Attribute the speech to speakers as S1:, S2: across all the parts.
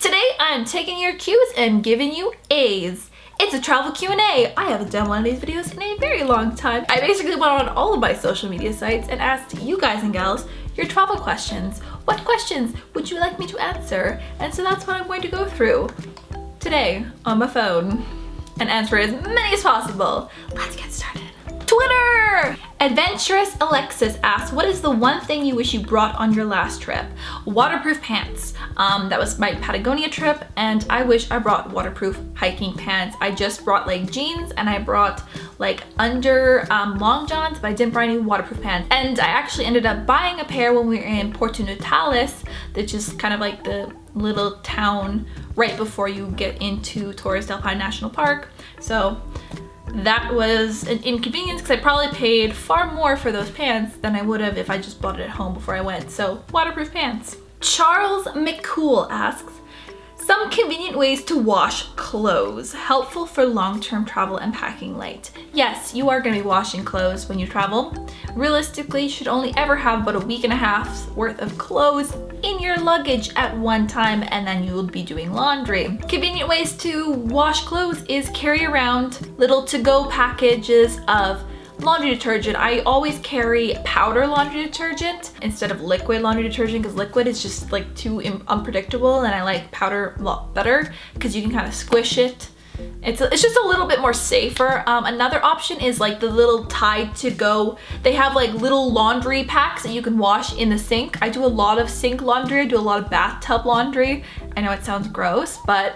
S1: Today I'm taking your Q's and giving you A's. It's a travel Q&A. I haven't done one of these videos in a very long time. I basically went on all of my social media sites and asked you guys and gals your travel questions. What questions would you like me to answer? And so that's what I'm going to go through today on my phone and answer as many as possible. Let's get started. Twitter! Adventurous Alexis asks, what is the one thing you wish you brought on your last trip? Waterproof pants. That was my Patagonia trip, and I wish I brought waterproof hiking pants. I just brought like jeans and I brought like under long johns, but I didn't bring any waterproof pants. And I actually ended up buying a pair when we were in Porto Natalis, which is kind of like the little town right before you get into Torres del Paine National Park. So that was an inconvenience because I probably paid far more for those pants than I would have if I just bought it at home before I went. So waterproof pants. Charles McCool asks, some convenient ways to wash clothes, helpful for long-term travel and packing light. Yes, you are going to be washing clothes when you travel. Realistically, you should only ever have about a week and a half's worth of clothes in your luggage at one time, and then you will be doing laundry. Convenient ways to wash clothes is carry around little to-go packages of laundry detergent. I always carry powder laundry detergent instead of liquid laundry detergent because liquid is just like too unpredictable, and I like powder a lot better because you can kind of squish it. It's just a little bit more safer. Another option is like the little Tide to go. They have like little laundry packs that you can wash in the sink. I do a lot of sink laundry. I do a lot of bathtub laundry. I know it sounds gross, but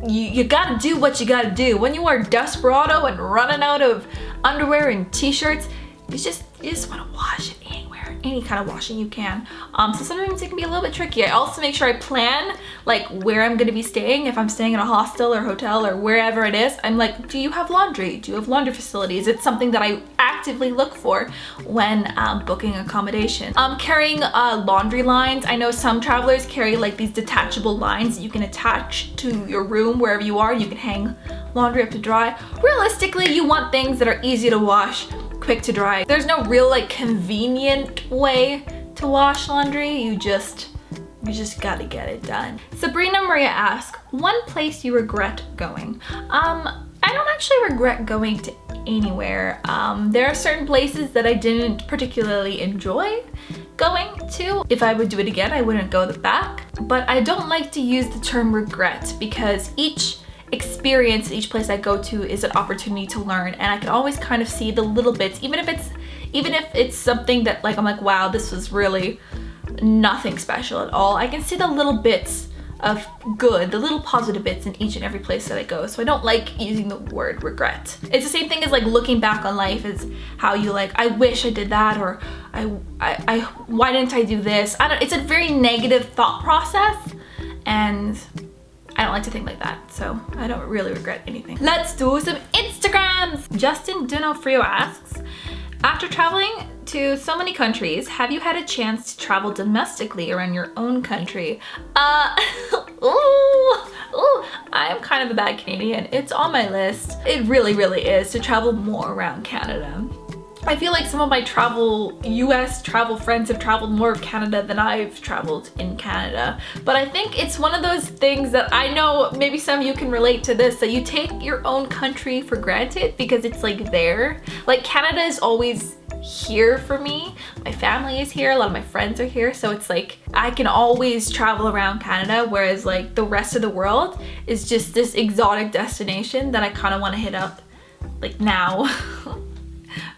S1: you gotta do what you gotta do. When you are desperado and running out of underwear and t-shirts, you just want to wash it anywhere, any kind of washing you can. So sometimes it can be a little bit tricky. I also make sure I plan like where I'm going to be staying. If I'm staying in a hostel or hotel or wherever it is, I'm like, do you have laundry? Do you have laundry facilities? It's something that I actively look for when booking accommodation. Carrying laundry lines. I know some travelers carry like these detachable lines that you can attach to your room wherever you are. You can hang laundry up to dry. Realistically, you want things that are easy to wash, quick to dry. There's no real like convenient way to wash laundry. You just gotta get it done. Sabrina Maria asks, one place you regret going? I don't actually regret going to anywhere. There are certain places that I didn't particularly enjoy going to. If I would do it again, I wouldn't go back. But I don't like to use the term regret because each experience, each place I go to is an opportunity to learn, and I can always kind of see the little bits, even if it's something that like I'm like, wow, this was really nothing special at all. I can see the little bits of good, the little positive bits in each and every place that I go. So I don't like using the word regret. It's the same thing as like looking back on life, is how you like, I wish I did that, or I why didn't I do this? It's a very negative thought process, and I don't like to think like that, so I don't really regret anything. Let's do some Instagrams! Justin Dinofrio asks, after traveling to so many countries, have you had a chance to travel domestically around your own country? I'm kind of a bad Canadian. It's on my list. It really, really is to travel more around Canada. I feel like some of my US travel friends have traveled more of Canada than I've traveled in Canada. But I think it's one of those things that I know maybe some of you can relate to this, that you take your own country for granted because it's like there. Like Canada is always here for me. My family is here, a lot of my friends are here, so it's like I can always travel around Canada, whereas like the rest of the world is just this exotic destination that I kind of want to hit up like now.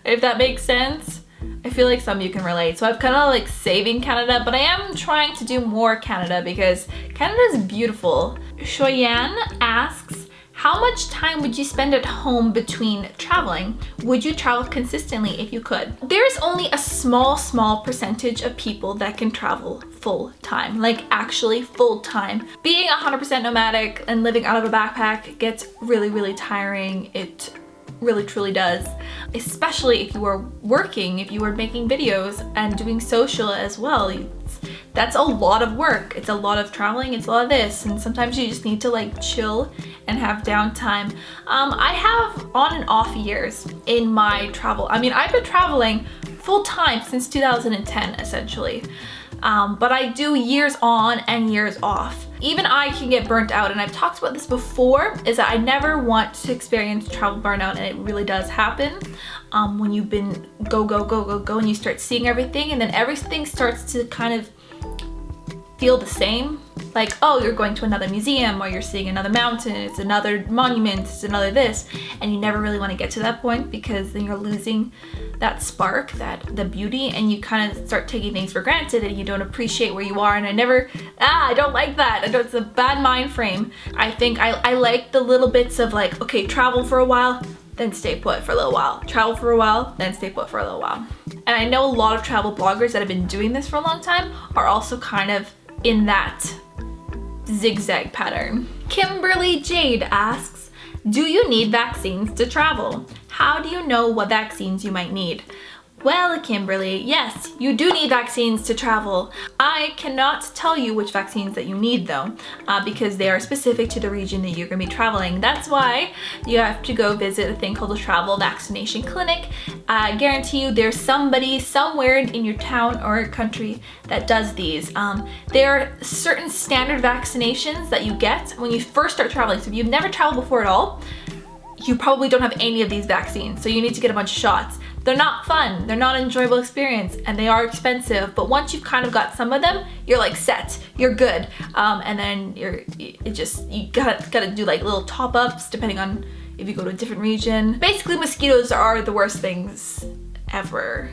S1: If that makes sense. I feel like some of you can relate. So I've kind of like saving Canada, but I am trying to do more Canada because Canada is beautiful. Shoyan asks, how much time would you spend at home between traveling? Would you travel consistently if you could? There's only a small percentage of people that can travel full time, like actually full time. Being 100% nomadic and living out of a backpack gets really, really tiring. It really truly does, especially if you are working, if you are making videos and doing social as well. That's a lot of work. It's a lot of traveling, it's a lot of this, and sometimes you just need to like chill and have downtime. I have on and off years in my travel. I mean, I've been traveling full time since 2010 essentially, but I do years on and years off. Even I can get burnt out, and I've talked about this before, is that I never want to experience travel burnout, and it really does happen when you've been go, and you start seeing everything, and then everything starts to kind of feel the same. Like, oh, you're going to another museum, or you're seeing another mountain, it's another monument, it's another this, and you never really want to get to that point, because then you're losing that spark, the beauty, and you kind of start taking things for granted, and you don't appreciate where you are. And I don't like that. It's a bad mind frame. I think I like the little bits of like, okay, travel for a while, then stay put for a little while. Travel for a while, then stay put for a little while. And I know a lot of travel bloggers that have been doing this for a long time are also kind of in that zigzag pattern. Kimberly Jade asks, do you need vaccines to travel? How do you know what vaccines you might need? Well, Kimberly, yes, you do need vaccines to travel. I cannot tell you which vaccines that you need though, because they are specific to the region that you're gonna be traveling. That's why you have to go visit a thing called a travel vaccination clinic. I guarantee you there's somebody somewhere in your town or country that does these. There are certain standard vaccinations that you get when you first start traveling. So if you've never traveled before at all, you probably don't have any of these vaccines. So you need to get a bunch of shots. They're not fun, they're not an enjoyable experience, and they are expensive, but once you've kind of got some of them, you're like set, you're good. And then you gotta do like little top-ups depending on if you go to a different region. Basically, mosquitoes are the worst things ever.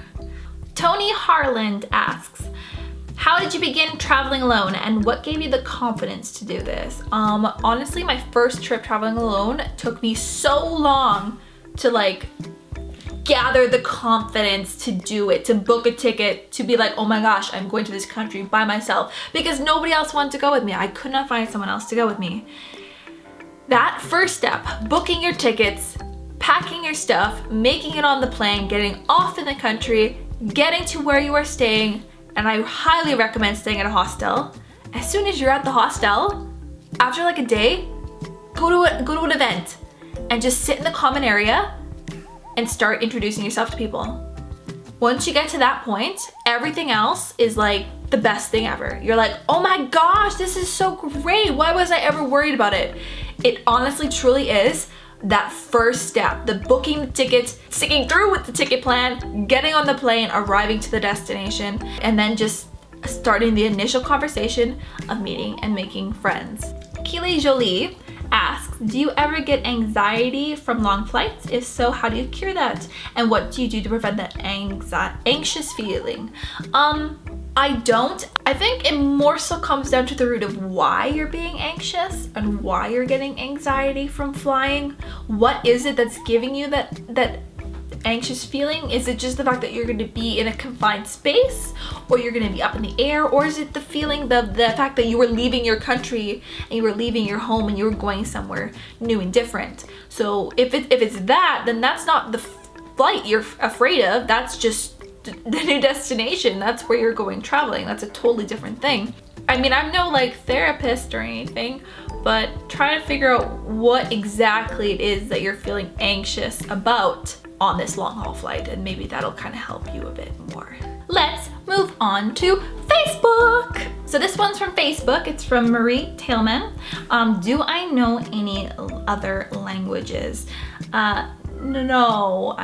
S1: Tony Harland asks, how did you begin traveling alone, and what gave you the confidence to do this? Honestly, my first trip traveling alone took me so long to like gather the confidence to do it, to book a ticket, to be like, oh my gosh, I'm going to this country by myself, because nobody else wanted to go with me. I could not find someone else to go with me. That first step, booking your tickets, packing your stuff, making it on the plane, getting off in the country, getting to where you are staying, and I highly recommend staying at a hostel. As soon as you're at the hostel, after like a day, go to an event and just sit in the common area and start introducing yourself to people. Once you get to that point, everything else is like the best thing ever. You're like, oh my gosh, this is so great. Why was I ever worried about it? It honestly truly is that first step, the booking the tickets, sticking through with the ticket plan, getting on the plane, arriving to the destination, and then just starting the initial conversation of meeting and making friends. Keely Jolie asks, do you ever get anxiety from long flights? If so, how do you cure that? And what do you do to prevent that anxious feeling? I don't. I think it more so comes down to the root of why you're being anxious and why you're getting anxiety from flying. What is it that's giving you that anxious feeling? Is it just the fact that you're going to be in a confined space, or you're going to be up in the air, or is it the feeling, the fact that you were leaving your country and you were leaving your home and you were going somewhere new and different? So if it's that, then that's not the flight you're afraid of. That's just the new destination. That's where you're going traveling. That's a totally different thing. I mean, I'm no like therapist or anything, but try to figure out what exactly it is that you're feeling anxious about on this long haul flight, and maybe that'll kind of help you a bit more. Let's move on to Facebook. So this one's from Facebook. It's from Marie Tailman. Do I know any other languages? No,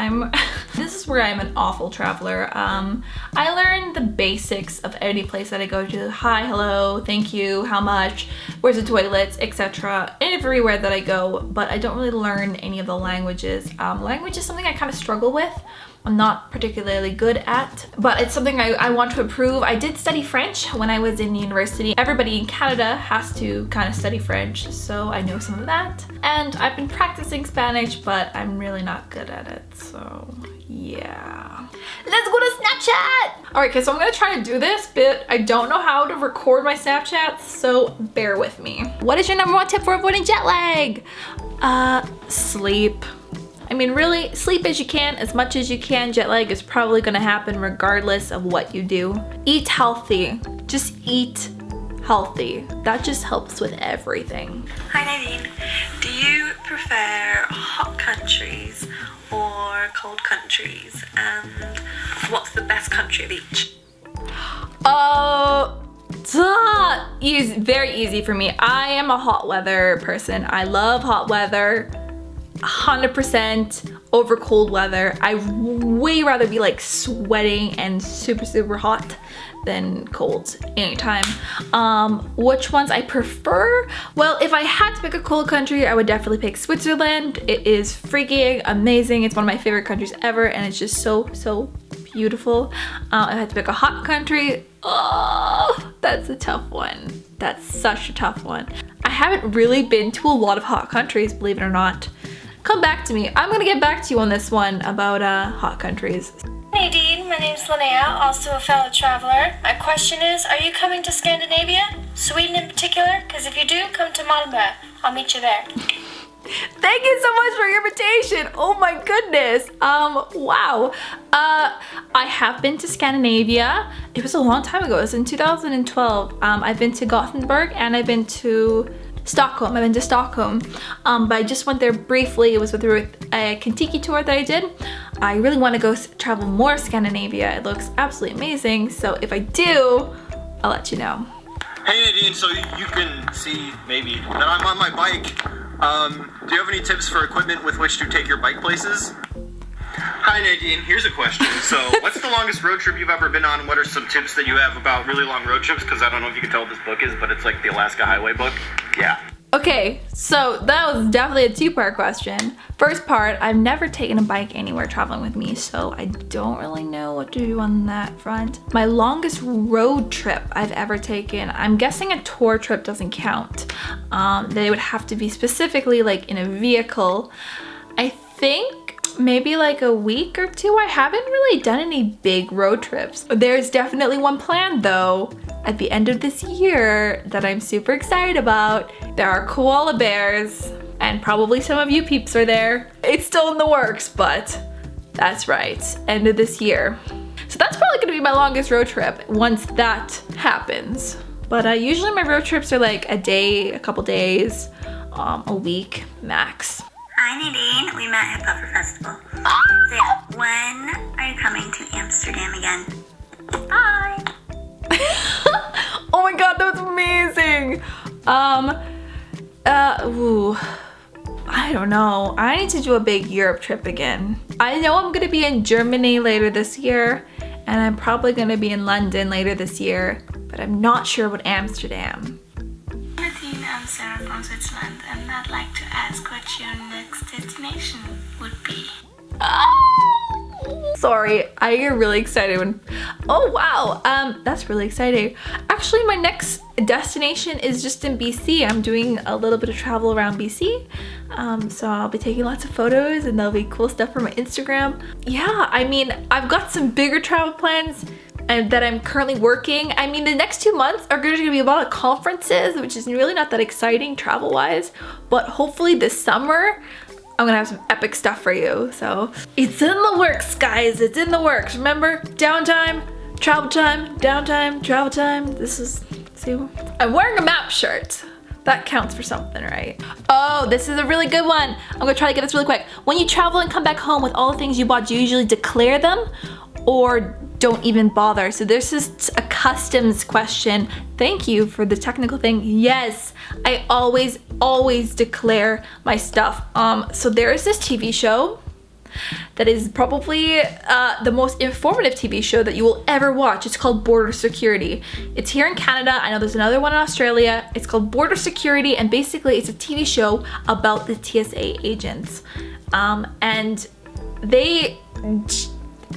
S1: this is where I'm an awful traveler. I learned the basics of any place that I go to. Hi, hello, thank you, how much, where's the toilets, etc. everywhere that I go, but I don't really learn any of the languages. Language is something I kind of struggle with. I'm not particularly good at, but it's something I want to improve. I did study French when I was in university. Everybody in Canada has to kind of study French, so I know some of that. And I've been practicing Spanish, but I'm really not good at it, so yeah. Let's go to Snapchat! Alright, so I'm gonna try to do this, but I don't know how to record my Snapchats, so bear with me. What is your number one tip for avoiding jet lag? Sleep. I mean, really, sleep as you can, as much as you can. Jet lag is probably gonna happen regardless of what you do. Eat healthy. Just eat healthy. That just helps with everything.
S2: Hi Nadine, do you prefer hot countries or cold countries? And what's the best country of each?
S1: Very easy for me. I am a hot weather person. I love hot weather. 100% over cold weather. I way rather be like sweating and super hot than cold anytime. Which ones I prefer? Well, if I had to pick a cold country, I would definitely pick Switzerland. It is freaking amazing. It's one of my favorite countries ever, and it's just so beautiful. If I had to pick a hot country, oh, that's a tough one. That's such a tough one. I haven't really been to a lot of hot countries, believe it or not. Come back to me. I'm gonna get back to you on this one about hot countries.
S3: Nadine, my name's Linnea, also a fellow traveler. My question is, are you coming to Scandinavia? Sweden in particular? Because if you do, come to Malmö. I'll meet you there.
S1: Thank you so much for your invitation. Oh my goodness. Wow. I have been to Scandinavia. It was a long time ago. It was in 2012. I've been to Gothenburg and I've been to Stockholm. I've been to Stockholm, but I just went there briefly. It was through a Kentucky tour that I did. I really want to go travel more Scandinavia. It looks absolutely amazing. So if I do, I'll let you know.
S4: Hey Nadine, so you can see maybe that I'm on my bike. Do you have any tips for equipment with which to take your bike places? Hi Nadine, here's a question. So what's the longest road trip you've ever been on? What are some tips that you have about really long road trips? Because I don't know if you can tell what this book is, but it's like the Alaska Highway book. Yeah.
S1: Okay, so that was definitely a two-part question. First part, I've never taken a bike anywhere traveling with me, so I don't really know what to do on that front. My longest road trip I've ever taken, I'm guessing a tour trip doesn't count. They would have to be specifically like in a vehicle. I think maybe like a week or two. I haven't really done any big road trips. There's definitely one planned though at the end of this year that I'm super excited about. There are koala bears and probably some of you peeps are there. It's still in the works, but that's right, end of this year. So that's probably gonna be my longest road trip once that happens. But usually my road trips are like a day, a couple days, a week max.
S5: Hi Nadine, we met at Puffer Festival. So yeah, when are you coming to Amsterdam again? Bye!
S1: Oh my god, that was amazing! I don't know. I need to do a big Europe trip again. I know I'm gonna be in Germany later this year, and I'm probably gonna be in London later this year, but I'm not sure about Amsterdam.
S3: Nadine, I'm Sarah from Switzerland, and I'd like to ask what your next destination would be.
S1: Sorry, I get really excited when, oh wow, that's really exciting. Actually, my next destination is just in BC. I'm doing a little bit of travel around BC. So I'll be taking lots of photos and there'll be cool stuff for my Instagram. Yeah, I mean, I've got some bigger travel plans and that I'm currently working. I mean, the next 2 months are going to be a lot of conferences, which is really not that exciting travel-wise, but hopefully this summer, I'm gonna have some epic stuff for you. So it's in the works, guys. It's in the works. Remember, downtime, travel time, downtime, travel time. This is, see, I'm wearing a map shirt. That counts for something, right? Oh, this is a really good one. I'm gonna try to get this really quick. When you travel and come back home with all the things you bought, do you usually declare them or don't even bother? So this is a customs question. Thank you for the technical thing. Yes, I always declare my stuff. So there is this TV show that is probably the most informative TV show that you will ever watch. It's called Border Security. It's here in Canada. I know there's another one in Australia. It's called Border Security, and basically it's a TV show about the TSA agents. And they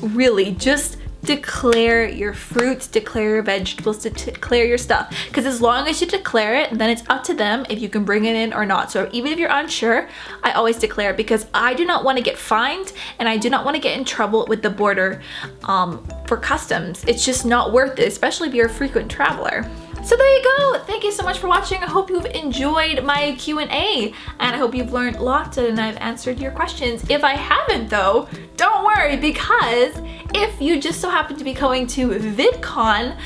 S1: really just declare your fruits, declare your vegetables, declare your stuff. Because as long as you declare it, then it's up to them if you can bring it in or not. So even if you're unsure, I always declare, because I do not want to get fined and I do not want to get in trouble with the border for customs. It's just not worth it, especially if you're a frequent traveler. So there you go. Thank you so much for watching. I hope you've enjoyed my Q&A and I hope you've learned lots and I've answered your questions. If I haven't though, don't worry, because if you just so happen to be going to VidCon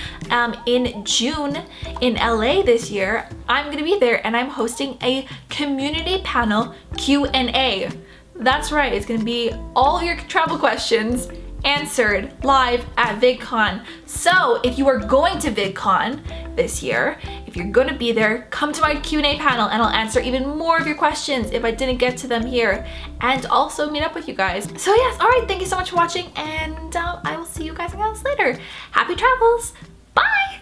S1: in June in LA this year, I'm gonna be there and I'm hosting a community panel Q&A. That's right, it's gonna be all your travel questions answered live at VidCon. So if you are going to VidCon this year, if you're gonna be there, come to my Q&A panel and I'll answer even more of your questions if I didn't get to them here, and also meet up with you guys. So yes, all right, thank you so much for watching, and I will see you guys and gals later. Happy travels, bye!